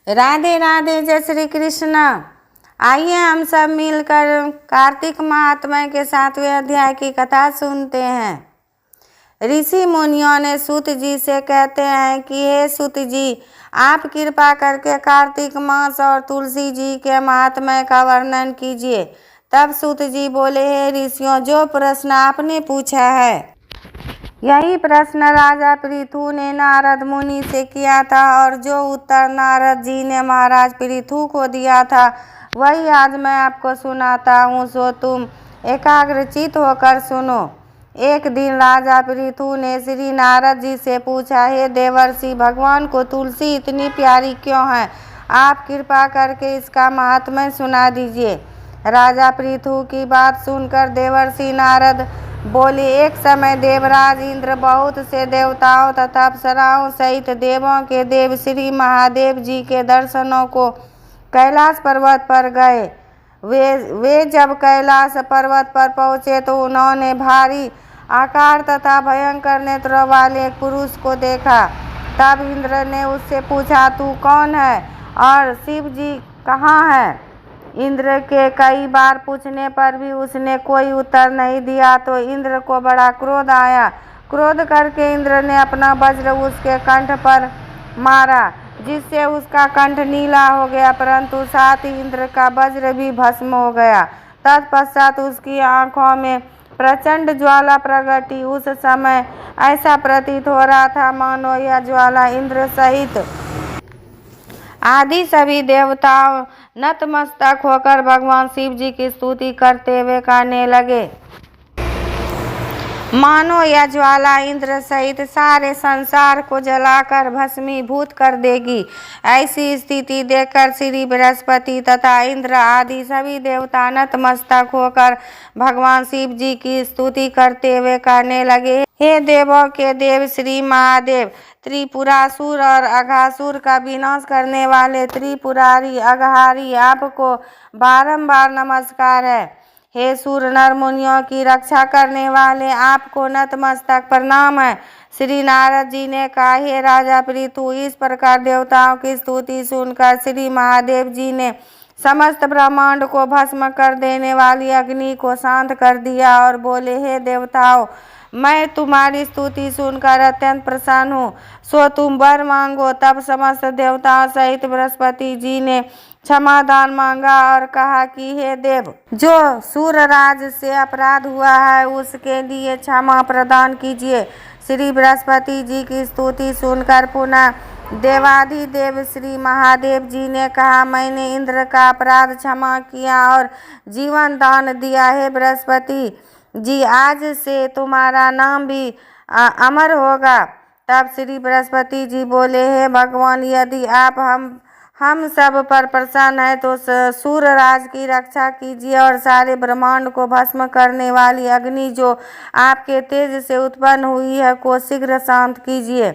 राधे राधे, जय श्री कृष्ण। आइए हम सब मिलकर कार्तिक महात्म्य के 7वें अध्याय की कथा सुनते हैं। ऋषि मुनियों ने सूत जी से कहते हैं कि हे सूत जी, आप कृपा करके कार्तिक मास और तुलसी जी के महात्म्य का वर्णन कीजिए। तब सूत जी बोले, हे ऋषियों, जो प्रश्न आपने पूछा है यही प्रश्न राजा पृथु ने नारद मुनि से किया था, और जो उत्तर नारद जी ने महाराज पृथु को दिया था वही आज मैं आपको सुनाता हूँ, सो तुम एकाग्रचित होकर सुनो। एक दिन राजा पृथु ने श्री नारद जी से पूछा, हे देवर्षि, भगवान को तुलसी इतनी प्यारी क्यों है? आप कृपा करके इसका महात्म्य सुना दीजिए। राजा पृथु की बात सुनकर देवर्षि नारद बोले, एक समय देवराज इंद्र बहुत से देवताओं तथा अप्सराओं सहित देवों के देव श्री महादेव जी के दर्शनों को कैलाश पर्वत पर गए। वे जब कैलाश पर्वत पर पहुँचे तो उन्होंने भारी आकार तथा भयंकर नेत्रों वाले एक पुरुष को देखा। तब इंद्र ने उससे पूछा, तू कौन है और शिव जी कहाँ है? इंद्र के कई बार पूछने पर भी उसने कोई उत्तर नहीं दिया तो इंद्र को बड़ा क्रोध आया। क्रोध करके इंद्र ने अपना वज्र उसके कंठ पर मारा, जिससे उसका कंठ नीला हो गया, परंतु साथ ही इंद्र का वज्र भी भस्म हो गया। तत्पश्चात उसकी आंखों में प्रचंड ज्वाला प्रगटी। उस समय ऐसा प्रतीत हो रहा था मानो यह ज्वाला इंद्र सहित आदि सभी देवताओं नतमस्तक होकर भगवान शिव जी की स्तुति करते हुए कहने लगे, मानो यह ज्वाला इंद्र सहित सारे संसार को जलाकर भस्मीभूत कर देगी। ऐसी स्थिति देखकर श्री बृहस्पति तथा इंद्र आदि सभी देवता नतमस्तक होकर भगवान शिव जी की स्तुति करते हुए कहने लगे, हे देवों के देव श्री महादेव, त्रिपुरासुर और अघासुर का विनाश करने वाले त्रिपुरारी अघहारी, आपको बारंबार नमस्कार है। हे सूर नर मुनियों की रक्षा करने वाले, आपको नतमस्तक प्रणाम है। श्री नारद जी ने कहा, हे राजा पृथु, इस प्रकार देवताओं की स्तुति सुनकर श्री महादेव जी ने समस्त ब्रह्मांड को भस्म कर देने वाली अग्नि को शांत कर दिया और बोले, हे देवताओं, मैं तुम्हारी स्तुति सुनकर अत्यंत प्रसन्न हूँ, सो तुम वर मांगो। तब समस्त देवताओं सहित बृहस्पति जी ने क्षमादान मांगा और कहा कि हे देव, जो सूरराज से अपराध हुआ है उसके लिए क्षमा प्रदान कीजिए। श्री बृहस्पति जी की स्तुति सुनकर पुनः देवाधिदेव श्री महादेव जी ने कहा, मैंने इंद्र का अपराध क्षमा किया और जीवन दान दिया। है बृहस्पति जी, आज से तुम्हारा नाम भी अमर होगा। तब श्री बृहस्पति जी बोले, हे भगवान, यदि आप हम सब पर प्रसन्न है तो सूरराज की रक्षा कीजिए और सारे ब्रह्मांड को भस्म करने वाली अग्नि जो आपके तेज से उत्पन्न हुई है को शीघ्र शांत कीजिए।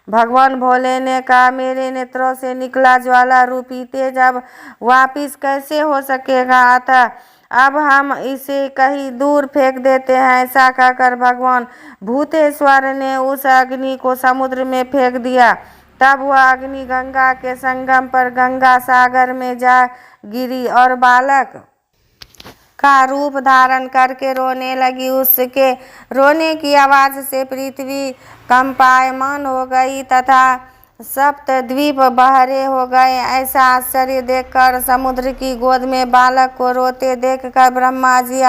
भगवान भोले ने कहा, मेरे नेत्रों से निकला ज्वाला रूपी तेज अब वापिस कैसे हो सकेगा, अतः अब हम इसे कहीं दूर फेंक देते हैं। ऐसा कहकर भगवान भूतेश्वर ने उस अग्नि को समुद्र में फेंक दिया। तब वह अग्नि गंगा के संगम पर गंगा सागर में जा गिरी और बालक का रूप धारण करके रोने लगी। उसके रोने की आवाज से पृथ्वी कंपायमान हो गई तथा सप्त द्वीप बहरे हो गए। ऐसा आश्चर्य देखकर समुद्र की गोद में बालक को रोते देखकर ब्रह्मा जी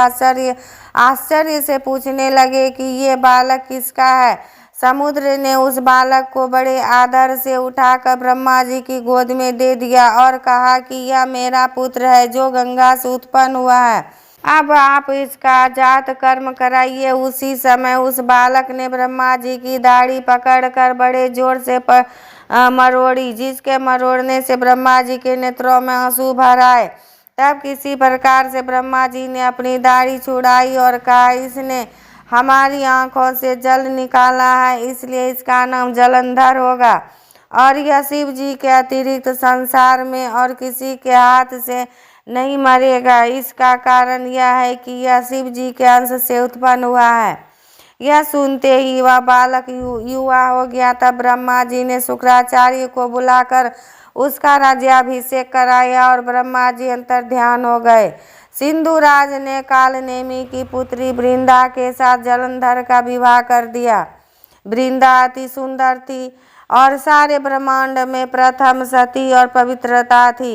आश्चर्य से पूछने लगे कि ये बालक किसका है। समुद्र ने उस बालक को बड़े आदर से उठाकर ब्रह्मा जी की गोद में दे दिया और कहा कि यह मेरा पुत्र है जो गंगा से उत्पन्न हुआ है। अब आप इसका जात कर्म कराइए। उसी समय उस बालक ने ब्रह्मा जी की दाढ़ी पकड़कर बड़े जोर से मरोड़ी, जिसके मरोड़ने से ब्रह्मा जी के नेत्रों में आंसू भर आए। तब किसी प्रकार से ब्रह्मा जी ने अपनी दाढ़ी छुड़ाई और कहा, इसने हमारी आंखों से जल निकाला है, इसलिए इसका नाम जलंधर होगा और यह शिव जी के अतिरिक्त संसार में और किसी के हाथ से नहीं मरेगा। इसका कारण यह है कि यह शिव जी के अंश से उत्पन्न हुआ है। यह सुनते ही वह बालक युवा हो गया। तब ब्रह्मा जी ने शुक्राचार्य को बुलाकर उसका राज्याभिषेक कराया और ब्रह्मा जी अंतर्ध्यान हो गए। सिंधुराज ने कालनेमी की पुत्री वृंदा के साथ जलंधर का विवाह कर दिया। वृंदा अति सुंदर थी और सारे ब्रह्मांड में प्रथम सती और पवित्रता थी।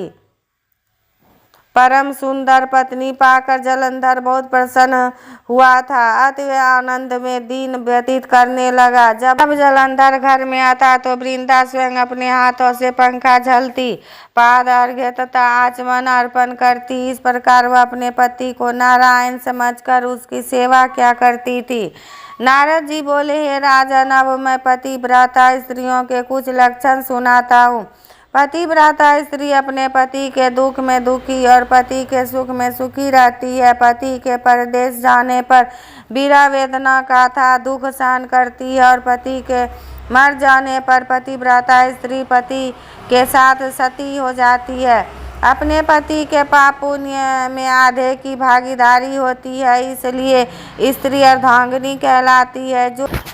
परम सुंदर पत्नी पाकर जलंधर बहुत प्रसन्न हुआ था। अतः वह आनंद में दिन व्यतीत करने लगा। जब जलंधर घर में आता तो वृंदा स्वयं अपने हाथों से पंखा झलती, पाद अर्घ्य तथा आचमन अर्पण करती। इस प्रकार वह अपने पति को नारायण समझकर उसकी सेवा क्या करती थी। नारद जी बोले, हे राजन, अब मैं पतिव्रता स्त्रियों के कुछ लक्षण सुनाता हूँ। पतिव्रता स्त्री अपने पति के दुख में दुखी और पति के सुख में सुखी रहती है। पति के परदेश जाने पर विरह वेदना का था दुख सहन करती है और पति के मर जाने पर पतिव्रता स्त्री पति के साथ सती हो जाती है। अपने पति के पाप पुण्य में आधे की भागीदारी होती है, इसलिए स्त्री अर्धांगिनी कहलाती है।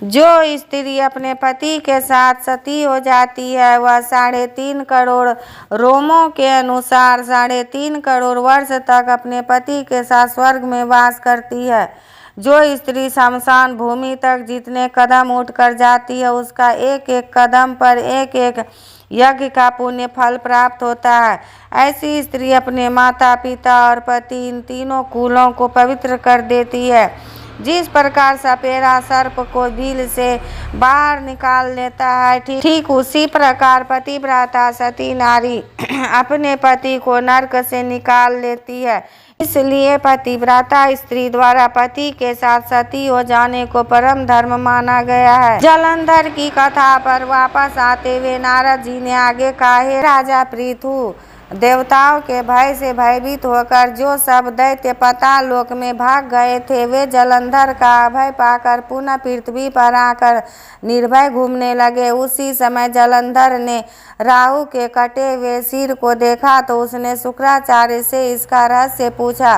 जो स्त्री अपने पति के साथ सती हो जाती है वह 3.5 करोड़ रोमों के अनुसार 3.5 करोड़ वर्ष तक अपने पति के साथ स्वर्ग में वास करती है। जो स्त्री शमशान भूमि तक जितने कदम उठकर जाती है उसका एक एक कदम पर एक एक यज्ञ का पुण्य फल प्राप्त होता है। ऐसी स्त्री अपने माता पिता और पति इन तीनों कुलों को पवित्र कर देती है। जिस प्रकार सपेरा सर्प को बिल से बाहर निकाल लेता है, ठीक उसी प्रकार पतिव्रता सती नारी अपने पति को नरक से निकाल लेती है। इसलिए पतिव्रता स्त्री द्वारा पति के साथ सती हो जाने को परम धर्म माना गया है। जलंधर की कथा पर वापस आते हुए नारद जी ने आगे कहा, हे राजा पृथु, देवताओं के भय से भयभीत होकर जो सब दैत्य पाताल लोक में भाग गए थे वे जलंधर का अभय पाकर पुनः पृथ्वी पर आकर निर्भय घूमने लगे। उसी समय जलंधर ने राहु के कटे हुए सिर को देखा तो उसने शुक्राचार्य से इसका रहस्य पूछा।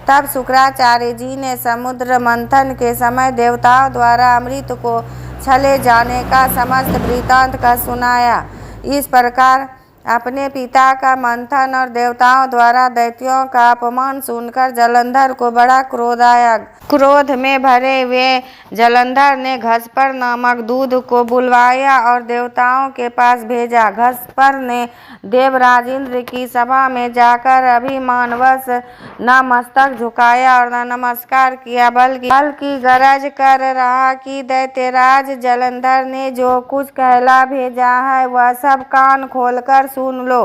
तब शुक्राचार्य जी ने समुद्र मंथन के समय देवताओं द्वारा अमृत को छले जाने का समस्त वृत्तांत का सुनाया। इस प्रकार अपने पिता का मंथन और देवताओं द्वारा दैत्यों का अपमान सुनकर जलंधर को बड़ा क्रोध आया। क्रोध में भरे हुए जलंधर ने घसपर नामक दूध को बुलवाया और देवताओं के पास भेजा। घसपर ने देवराज इंद्र की सभा में जाकर अभिमानवश न मस्तक झुकाया और न नमस्कार किया, बल्कि गरज कर रहा कि दैत्यराज जलंधर ने जो कुछ कहला भेजा है वह सब कान खोलकर सुन लो।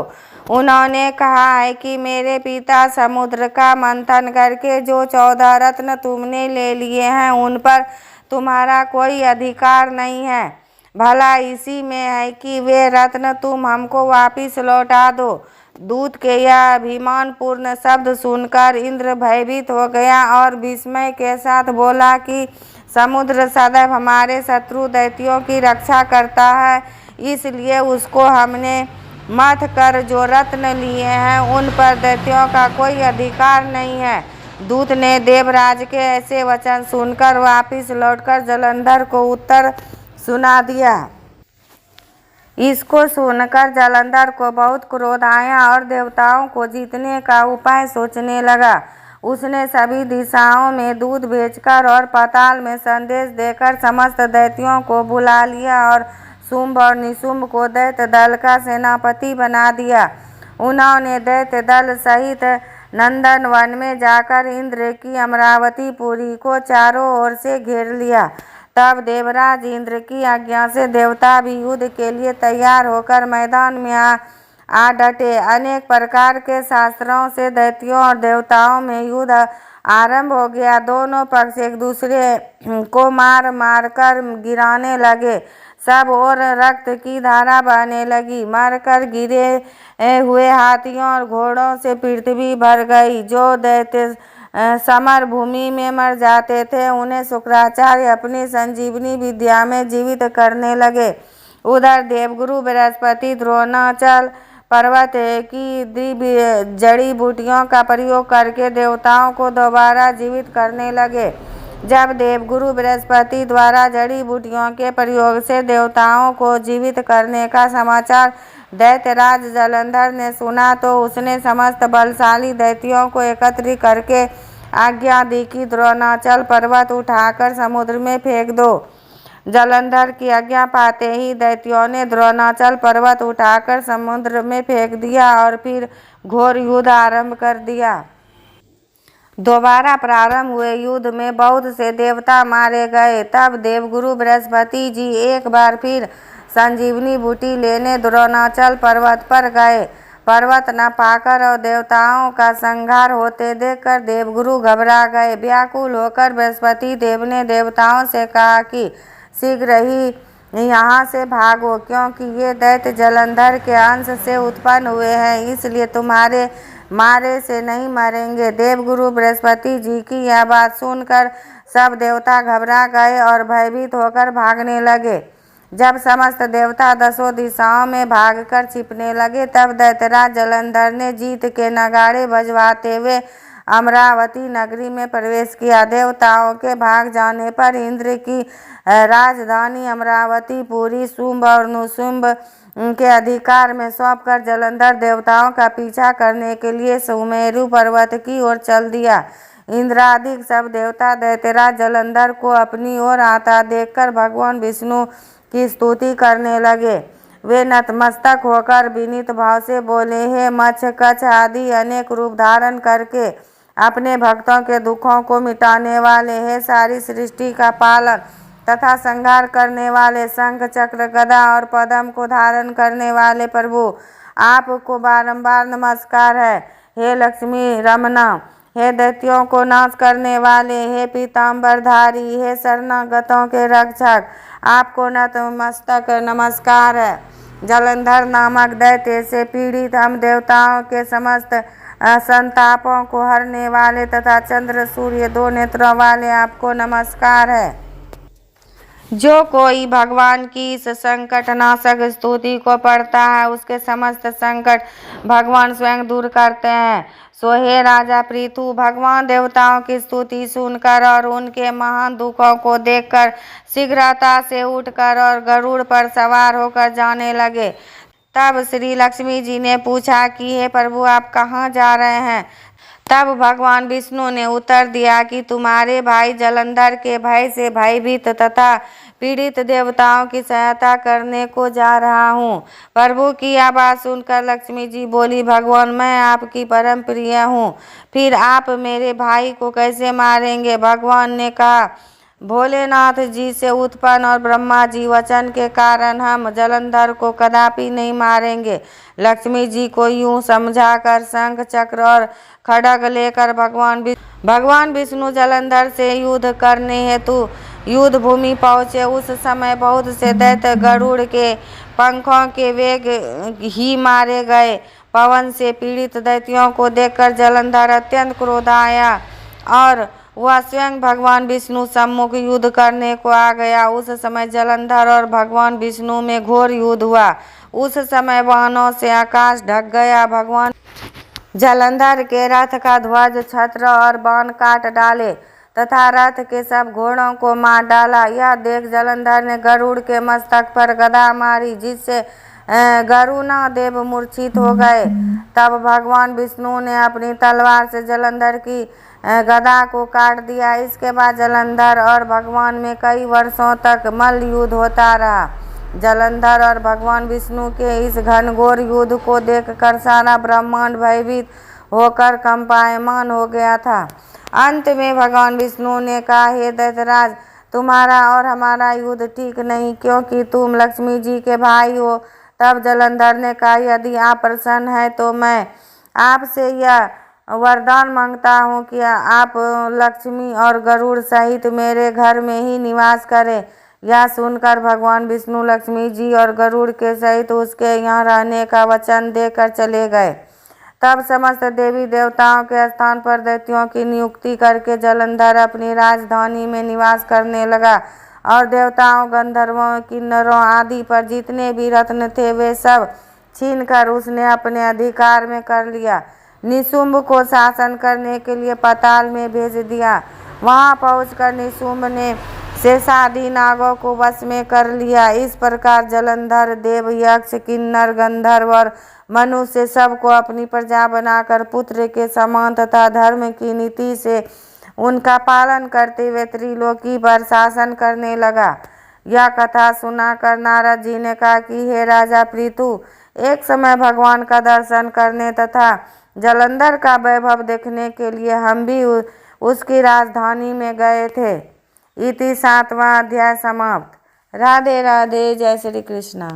उन्होंने कहा है कि मेरे पिता समुद्र का मंथन करके जो 14 रत्न तुमने ले लिए हैं उन पर तुम्हारा कोई अधिकार नहीं है। भला इसी में है कि वे रत्न तुम हमको वापिस लौटा दो। दूत के यह अभिमानपूर्ण शब्द सुनकर इंद्र भयभीत हो गया और विस्मय के साथ बोला कि समुद्र सदैव हमारे शत्रु दैत्यों की रक्षा करता है, इसलिए उसको हमने मथ कर जो रत्न लिए हैं उन पर दैत्यों का कोई अधिकार नहीं है। दूत ने देवराज के ऐसे वचन सुनकर वापिस लौटकर जलंधर को उत्तर सुना दिया। इसको सुनकर जलंधर को बहुत क्रोध आया और देवताओं को जीतने का उपाय सोचने लगा। उसने सभी दिशाओं में दूध भेजकर और पाताल में संदेश देकर समस्त दैत्यों को बुला लिया और शुंभ और निशुंभ को दैत्य दल का सेनापति बना दिया। उन्होंने दैत्य दल सहित नंदन वन में जाकर इंद्र की अमरावती पुरी को चारों ओर से घेर लिया। तब देवराज इंद्र की आज्ञा से देवता भी युद्ध के लिए तैयार होकर मैदान में आ डटे। अनेक प्रकार के शास्त्रों से दैत्यों और देवताओं में युद्ध आरंभ हो गया। दोनों पक्ष एक दूसरे को मार मार कर गिराने लगे। सब और रक्त की धारा बहने लगी। मरकर गिरे हुए हाथियों और घोड़ों से पृथ्वी भर गई। जो दैत्य समर भूमि में मर जाते थे उन्हें शुक्राचार्य अपनी संजीवनी विद्या में जीवित करने लगे। उधर देवगुरु बृहस्पति द्रोणाचल पर्वत की दिव्य जड़ी बूटियों का प्रयोग करके देवताओं को दोबारा जीवित करने लगे। जब देवगुरु बृहस्पति द्वारा जड़ी बूटियों के प्रयोग से देवताओं को जीवित करने का समाचार दैत्यराज जलंधर ने सुना तो उसने समस्त बलशाली दैत्यों को एकत्रित करके आज्ञा दी कि द्रोणाचल पर्वत उठाकर समुद्र में फेंक दो। जलंधर की आज्ञा पाते ही दैत्यों ने द्रोणाचल पर्वत उठाकर समुद्र में फेंक दिया और फिर घोर युद्ध आरंभ कर दिया। दोबारा प्रारंभ हुए युद्ध में बहुत से देवता मारे गए। तब देवगुरु बृहस्पति जी एक बार फिर संजीवनी बूटी लेने द्रोणाचल पर्वत पर गए। पर्वत न पाकर और देवताओं का संहार होते देखकर देवगुरु घबरा गए। व्याकुल होकर बृहस्पति देव ने देवताओं से कहा कि शीघ्र ही यहाँ से भागो, क्योंकि ये दैत्य जलंधर के अंश से उत्पन्न हुए हैं, इसलिए तुम्हारे मारे से नहीं मरेंगे। देवगुरु बृहस्पति जी की यह बात सुनकर सब देवता घबरा गए और भयभीत होकर भागने लगे। जब समस्त देवता दसों दिशाओं में भागकर छिपने लगे, तब दैत्यराज जलंधर ने जीत के नगाड़े बजवाते हुए अमरावती नगरी में प्रवेश किया। देवताओं के भाग जाने पर इंद्र की राजधानी अमरावती पूरी शुंभ और निशुंभ के अधिकार में सौंपकर जलंधर देवताओं का पीछा करने के लिए सुमेरु पर्वत की ओर चल दिया। इंद्रादिक सब देवता दैत्यराज जलंधर को अपनी ओर आता देखकर भगवान विष्णु की स्तुति करने लगे। वे नतमस्तक होकर विनीत भाव से बोले, हे मत्स्य कच्छ आदि अनेक रूप धारण करके अपने भक्तों के दुखों को मिटाने वाले, हे सारी सृष्टि का पालन तथा संहार करने वाले, शंख चक्र गदा और पद्म को धारण करने वाले प्रभु, आपको बारंबार नमस्कार है। हे लक्ष्मी रमना, हे दैत्यों को नाश करने वाले, हे पीताम्बरधारी, हे शरणागतों के रक्षक, आपको नतमस्तक नमस्कार है। जलंधर नामक दैत्य से पीड़ित हम देवताओं के समस्त संतापों को हरने वाले तथा चंद्र सूर्य दो नेत्रों वाले आपको नमस्कार है। जो कोई भगवान की इस संकटनाशक स्तुति को पढ़ता है, उसके समस्त संकट भगवान स्वयं दूर करते हैं। सो हे राजा पृथु, भगवान देवताओं की स्तुति सुनकर और उनके महान दुखों को देखकर शीघ्रता से उठकर और गरुड़ पर सवार होकर जाने लगे। तब श्री लक्ष्मी जी ने पूछा कि हे प्रभु, आप कहाँ जा रहे हैं? तब भगवान विष्णु ने उत्तर दिया कि तुम्हारे भाई जलंधर के भय से भयभीत तथा पीड़ित देवताओं की सहायता करने को जा रहा हूँ। प्रभु की यह बात सुनकर लक्ष्मी जी बोली, भगवान मैं आपकी परम प्रिय हूँ, फिर आप मेरे भाई को कैसे मारेंगे? भगवान ने कहा, भोलेनाथ जी से उत्पन्न और ब्रह्मा जी वचन के कारण हम जलंधर को कदापि नहीं मारेंगे। लक्ष्मी जी को यूं समझाकर शंख चक्र और खड्ग लेकर भगवान विष्णु जलंधर से युद्ध करने हेतु युद्ध भूमि पहुँचे। उस समय बहुत से दैत्य गरुड़ के पंखों के वेग ही मारे गए। पवन से पीड़ित दैत्यों को देखकर जलंधर अत्यंत क्रोध आया और वह स्वयं भगवान विष्णु सम्मुख युद्ध करने को आ गया। उस समय जलंधर और भगवान विष्णु में घोर युद्ध हुआ। उस समय बाणों से आकाश ढक गया। भगवान जलंधर के रथ का ध्वज, छत्र और बाण काट डाले तथा रथ के सब घोड़ों को मार डाला। यह देख जलंधर ने गरुड़ के मस्तक पर गदा मारी, जिससे गरुणा देव मूर्छित हो गए। तब भगवान विष्णु ने अपनी तलवार से जलंधर की गदा को काट दिया। इसके बाद जलंधर और भगवान में कई वर्षों तक मल्ल युद्ध होता रहा। जलंधर और भगवान विष्णु के इस घनघोर युद्ध को देखकर सारा ब्रह्मांड भयभीत होकर कंपायमान हो गया था। अंत में भगवान विष्णु ने कहा, हे दैत्यराज, तुम्हारा और हमारा युद्ध ठीक नहीं, क्योंकि तुम लक्ष्मी जी के भाई हो। तब जलंधर ने कहा, यदि आप प्रसन्न हैं तो मैं आपसे यह वरदान मांगता हूँ कि आप लक्ष्मी और गरुड़ सहित मेरे घर में ही निवास करें। यह सुनकर भगवान विष्णु लक्ष्मी जी और गरुड़ के सहित उसके यहाँ रहने का वचन देकर चले गए। तब समस्त देवी देवताओं के स्थान पर दैत्यों की नियुक्ति करके जलंधर अपनी राजधानी में निवास करने लगा और देवताओं, गंधर्वों, किन्नरों आदि पर जितने भी रत्न थे वे सब छीनकर उसने अपने अधिकार में कर लिया। निशुंभ को शासन करने के लिए पाताल में भेज दिया। वहां पहुंचकर निशुंभ ने शेषादि नागों को वश में कर लिया। इस प्रकार जलंधर देव, यक्ष, किन्नर, गंधर्व और मनुष्य सबको अपनी प्रजा बनाकर पुत्र के समान तथा धर्म की नीति से उनका पालन करते हुए त्रिलोकी पर शासन करने लगा। यह कथा सुनाकर नारद जी ने कहा कि हे राजा पृथु, एक समय भगवान का दर्शन करने तथा जलंधर का वैभव देखने के लिए हम भी उसकी राजधानी में गए थे। इति 7वां अध्याय समाप्त। राधे राधे। जय श्री कृष्ण।